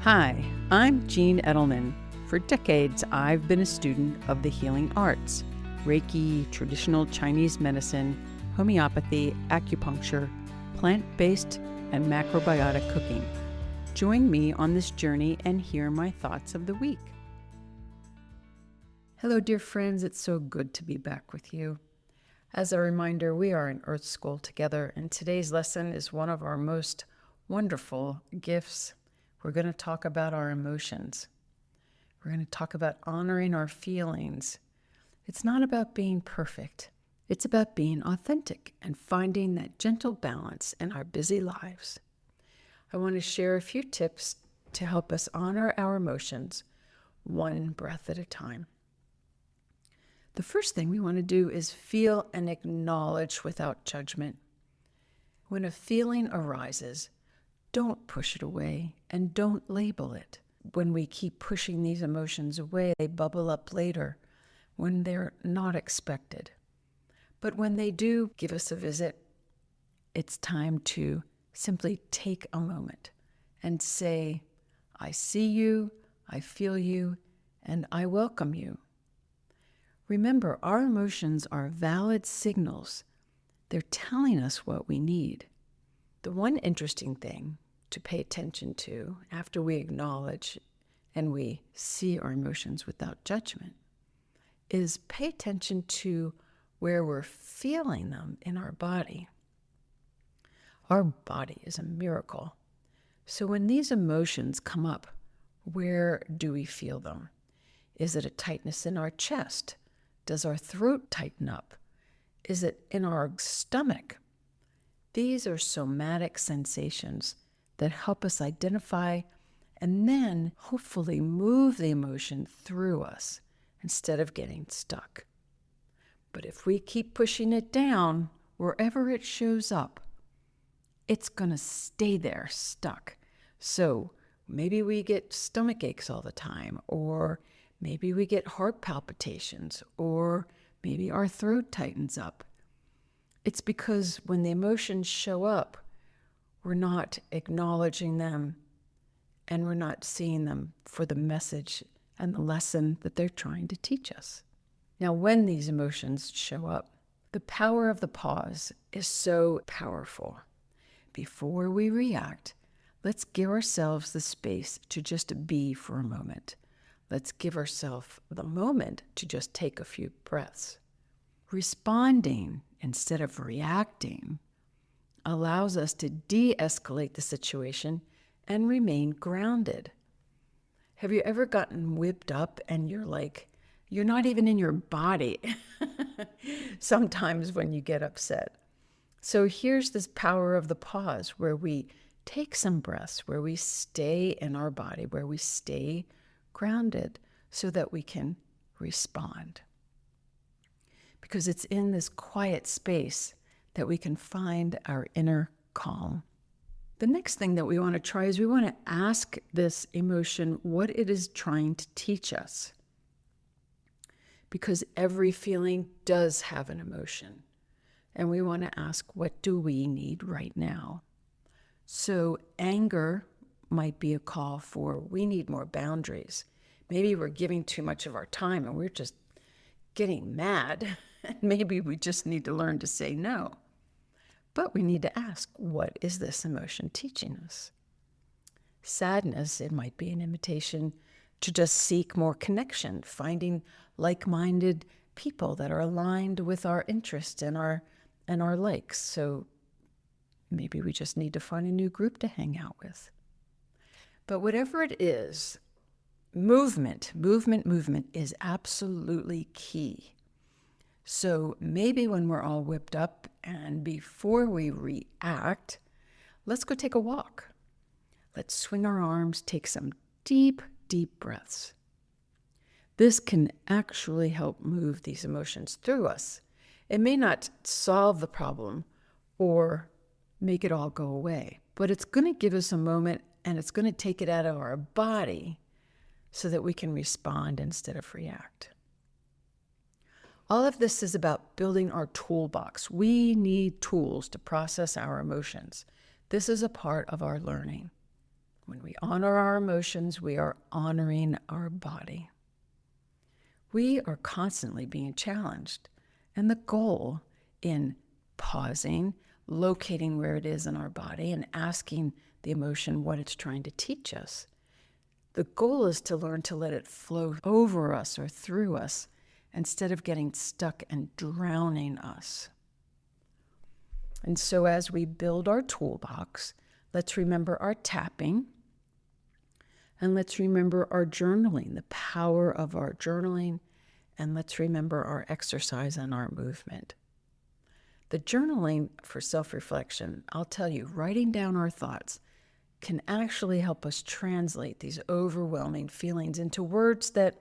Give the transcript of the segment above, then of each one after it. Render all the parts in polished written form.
Hi, I'm Jean Edelman. For decades, I've been a student of the healing arts: Reiki, traditional Chinese medicine, homeopathy, acupuncture, plant-based, and macrobiotic cooking. Join me on this journey and hear my thoughts of the week. Hello, dear friends. It's so good to be back with you. As a reminder, we are in Earth School together, and today's lesson is one of our most wonderful gifts. We're going to talk about our emotions. We're going to talk about honoring our feelings. It's not about being perfect. It's about being authentic and finding that gentle balance in our busy lives. I want to share a few tips to help us honor our emotions one breath at a time. The first thing we want to do is feel and acknowledge without judgment. When a feeling arises, don't push it away and don't label it. When we keep pushing these emotions away, they bubble up later when they're not expected. But when they do give us a visit, it's time to simply take a moment and say, I see you, I feel you, and I welcome you. Remember, our emotions are valid signals. They're telling us what we need. The one interesting thing to pay attention to after we acknowledge and we see our emotions without judgment is pay attention to where we're feeling them in our body. Our body is a miracle. So when these emotions come up, where do we feel them? Is it a tightness in our chest? Does our throat tighten up? Is it in our stomach? These are somatic sensations that help us identify and then hopefully move the emotion through us instead of getting stuck. But if we keep pushing it down, wherever it shows up, it's going to stay there stuck. So maybe we get stomach aches all the time, or maybe we get heart palpitations, or maybe our throat tightens up. It's because when the emotions show up, we're not acknowledging them and we're not seeing them for the message and the lesson that they're trying to teach us. Now, when these emotions show up, the power of the pause is so powerful. Before we react, let's give ourselves the space to just be for a moment. Let's give ourselves the moment to just take a few breaths. Responding instead of reacting allows us to de-escalate the situation and remain grounded. Have you ever gotten whipped up and you're not even in your body sometimes when you get upset? So here's this power of the pause where we take some breaths, where we stay in our body, where we stay grounded so that we can respond. Because it's in this quiet space that we can find our inner calm. The next thing that we want to try is we want to ask this emotion what it is trying to teach us. Because every feeling does have an emotion. And we want to ask, what do we need right now? So anger might be a call for, we need more boundaries. Maybe we're giving too much of our time and we're just getting mad. Maybe we just need to learn to say no. But we need to ask, what is this emotion teaching us? Sadness, it might be an invitation to just seek more connection, finding like-minded people that are aligned with our interests and our likes. So maybe we just need to find a new group to hang out with. But whatever it is, movement is absolutely key. So maybe when we're all whipped up and before we react, let's go take a walk. Let's swing our arms, take some deep breaths. This can actually help move these emotions through us. It may not solve the problem or make it all go away, but it's going to give us a moment and it's going to take it out of our body so that we can respond instead of react. All of this is about building our toolbox. We need tools to process our emotions. This is a part of our learning. When we honor our emotions, we are honoring our body. We are constantly being challenged, and the goal in pausing, locating where it is in our body, and asking the emotion what it's trying to teach us. The goal is to learn to let it flow over us or through us instead of getting stuck and drowning us. And so as we build our toolbox, let's remember our tapping, and let's remember our journaling, the power of our journaling, and let's remember our exercise and our movement. The journaling for self-reflection, I'll tell you, writing down our thoughts can actually help us translate these overwhelming feelings into words that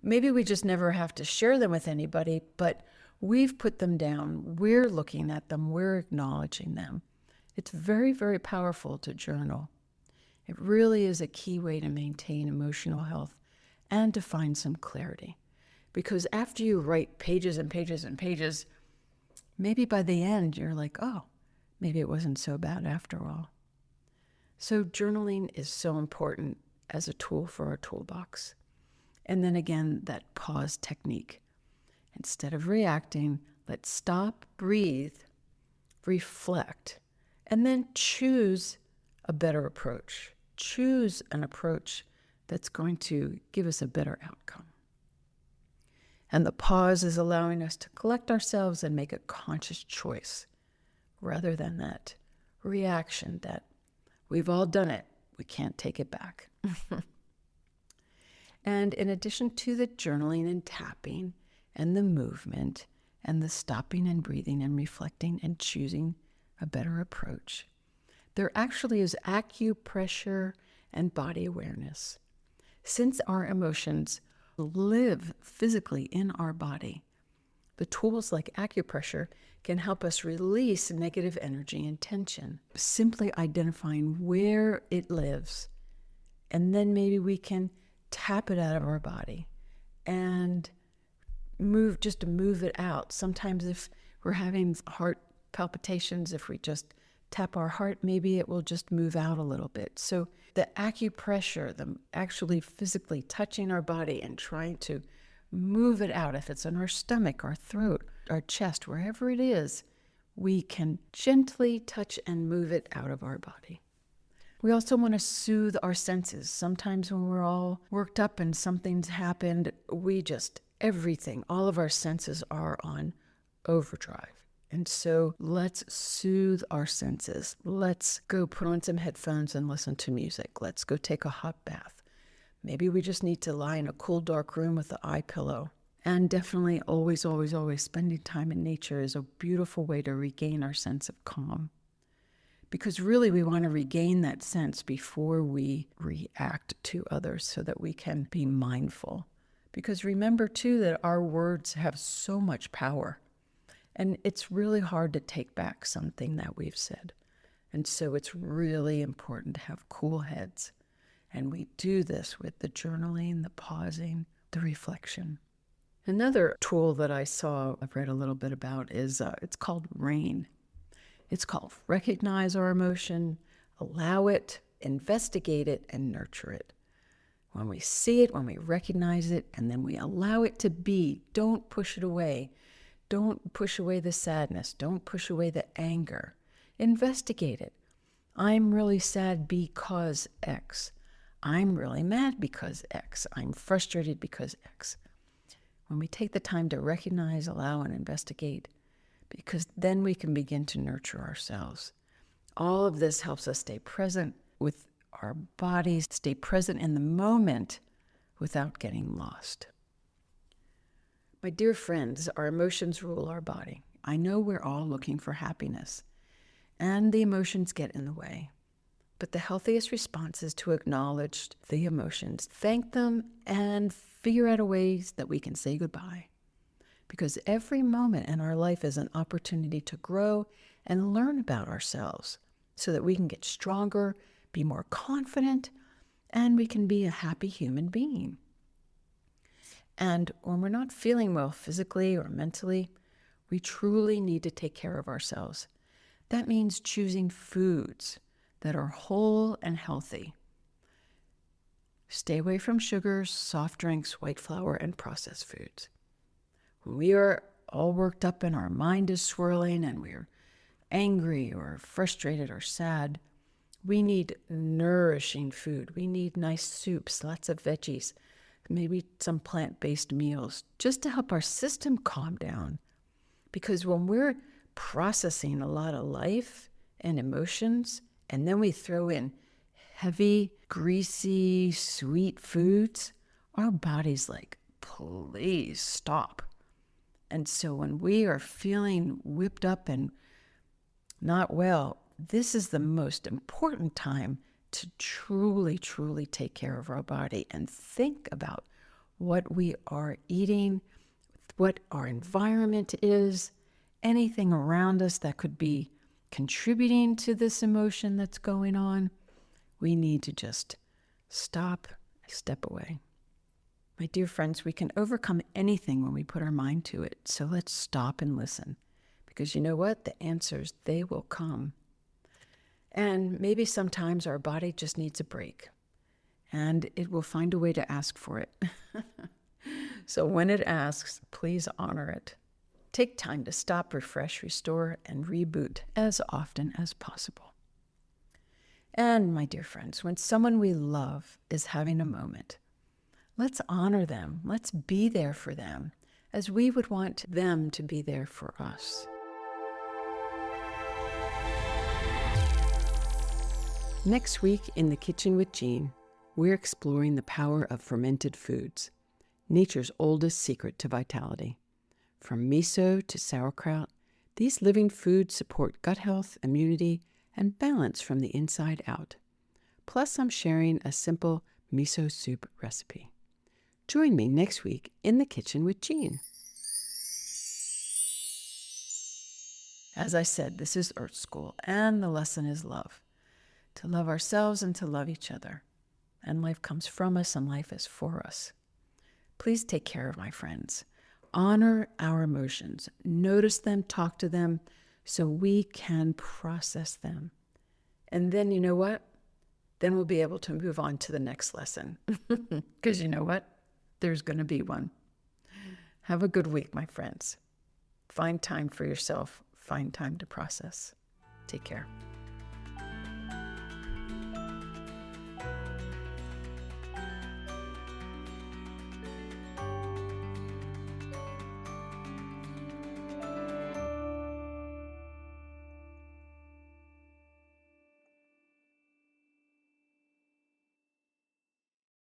maybe we just never have to share them with anybody, but we've put them down, we're looking at them, we're acknowledging them. It's very, very powerful to journal. It really is a key way to maintain emotional health and to find some clarity. Because after you write pages and pages and pages, maybe by the end you're like, oh, maybe it wasn't so bad after all. So journaling is so important as a tool for our toolbox. And then again, that pause technique. Instead of reacting, let's stop, breathe, reflect, and then choose a better approach. Choose an approach that's going to give us a better outcome. And the pause is allowing us to collect ourselves and make a conscious choice rather than that reaction that we've all done it. We can't take it back. And in addition to the journaling and tapping and the movement and the stopping and breathing and reflecting and choosing a better approach, there actually is acupressure and body awareness. Since our emotions live physically in our body, the tools like acupressure can help us release negative energy and tension, simply identifying where it lives. And then maybe we can tap it out of our body and move it out. Sometimes if we're having heart palpitations, if we just tap our heart, maybe it will just move out a little bit. So the acupressure, the actually physically touching our body and trying to move it out, if it's in our stomach, our throat, our chest, wherever it is, we can gently touch and move it out of our body. We also want to soothe our senses. Sometimes when we're all worked up and something's happened, everything, all of our senses are on overdrive. And so let's soothe our senses. Let's go put on some headphones and listen to music. Let's go take a hot bath. Maybe we just need to lie in a cool, dark room with an eye pillow. And definitely always, always, always spending time in nature is a beautiful way to regain our sense of calm. Because really we want to regain that sense before we react to others so that we can be mindful. Because remember too that our words have so much power. And it's really hard to take back something that we've said. And so it's really important to have cool heads. And we do this with the journaling, the pausing, the reflection. Another tool that I've read a little bit about is it's called RAIN. It's called recognize our emotion, allow it, investigate it, and nurture it. When we see it, when we recognize it, and then we allow it to be, don't push it away. Don't push away the sadness. Don't push away the anger. Investigate it. I'm really sad because X. I'm really mad because X. I'm frustrated because X. When we take the time to recognize, allow, and investigate, because then we can begin to nurture ourselves. All of this helps us stay present with our bodies, stay present in the moment without getting lost. My dear friends, our emotions rule our body. I know we're all looking for happiness, and the emotions get in the way. But the healthiest response is to acknowledge the emotions, thank them, and figure out ways that we can say goodbye. Because every moment in our life is an opportunity to grow and learn about ourselves so that we can get stronger, be more confident, and we can be a happy human being. And when we're not feeling well physically or mentally, we truly need to take care of ourselves. That means choosing foods that are whole and healthy. Stay away from sugars, soft drinks, white flour, and processed foods. When we are all worked up and our mind is swirling and we're angry or frustrated or sad, we need nourishing food. We need nice soups, lots of veggies, maybe some plant-based meals, just to help our system calm down. Because when we're processing a lot of life and emotions, and then we throw in heavy, greasy, sweet foods, our body's like, please stop. And so when we are feeling whipped up and not well, this is the most important time to truly, truly take care of our body and think about what we are eating, what our environment is, anything around us that could be contributing to this emotion that's going on. We need to just stop, step away. My dear friends, we can overcome anything when we put our mind to it. So let's stop and listen. Because you know what? The answers, they will come. And maybe sometimes our body just needs a break. And it will find a way to ask for it. So when it asks, please honor it. Take time to stop, refresh, restore, and reboot as often as possible. And my dear friends, when someone we love is having a moment, let's honor them. Let's be there for them as we would want them to be there for us. Next week in the Kitchen with Jean, we're exploring the power of fermented foods, nature's oldest secret to vitality. From miso to sauerkraut, these living foods support gut health, immunity, and balance from the inside out. Plus, I'm sharing a simple miso soup recipe. Join me next week in the Kitchen with Jean. As I said, this is Earth School, and the lesson is love. To love ourselves and to love each other. And life comes from us, and life is for us. Please take care of my friends. Honor our emotions. Notice them, talk to them, so we can process them. And then you know what? Then we'll be able to move on to the next lesson. Because you know what? There's going to be one. Have a good week, my friends. Find time for yourself. Find time to process. Take care.